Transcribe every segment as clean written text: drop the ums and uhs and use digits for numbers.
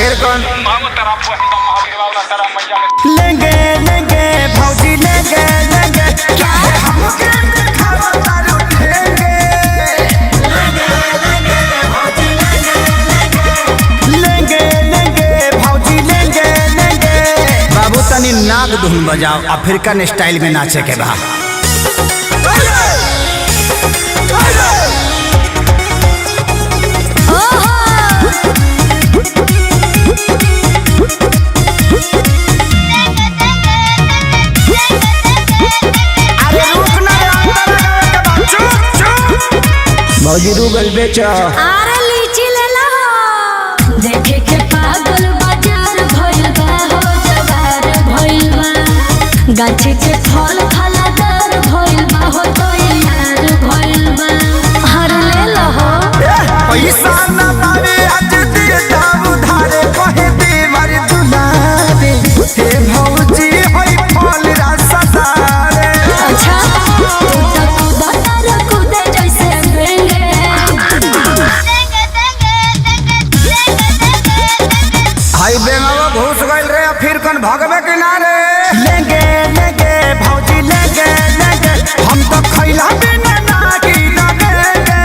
फिर कौन लेंगे लेंगे भौजी लेंगे लेंगे क्या है हमके दिखावा तारू लेंगे लेंगे लेंगे भौजी लेंगे लेंगे। बाबू तनी नाग धुन बजाओ अफ्रीकन स्टाइल में नाचे के बा। भौजी रूगल बेचो आरे लीची ले लो देखे के पागल बाजार भइल बा हो जवार भइल बा गाछी के फल फलादार भइल बा हो तो यार भइल बा हर ले लो पैसा ना पावे आज दिए दाम उधारे कहे बेवर दुलारे हे भौजी होई फल रसदारे। अच्छा तू तो कुदार कुदे जैसे बेंगे हाई बेंगवा घुस गइल रे फिर कौन भगवे किनारे लेंगे लेंगे भौजी लेंगे लेंगे हम तो खैला बिना नागी लगेंगे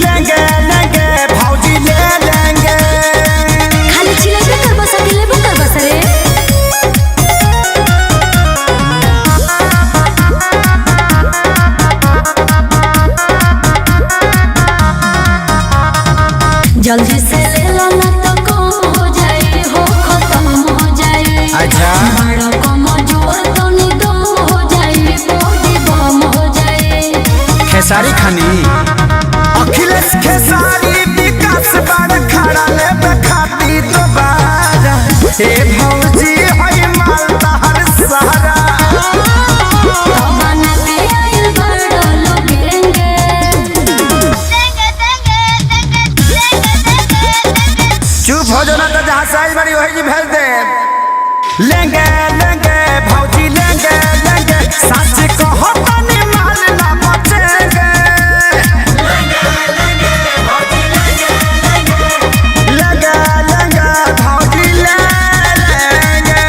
लेंगे लेंगे भौजी ले लेंगे। खाली चिलेबे कर बस दिलेबो कर बस रे जल्दी से ले लो ना तो कम हो जाए हो खत्म हो जाए। अच्छा बड़ा कम जोर तो निदम हो जाए बॉडी बम हो जाए। खेसारी खानी अखिलेश खेसारी विकास बार खड़ा ले खाती दोबारा हे भौजी होई मालदा हर सहारा बना के आइल बड़ा लोगेंगे चुप हो जाना तो जहाँ साइज बड़ी वही जी भेज दे लेंगे लेंगे भौजी लेंगे लेंगे सच कहो तनी माल ना बचेंगे लेंगे भौजी लेंगे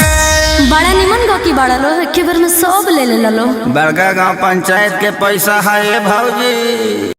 बड़ा निमन गो की बड़ा लो एक बार में सब ले ले लो। बड़का गांव पंचायत के पैसा है भौजी।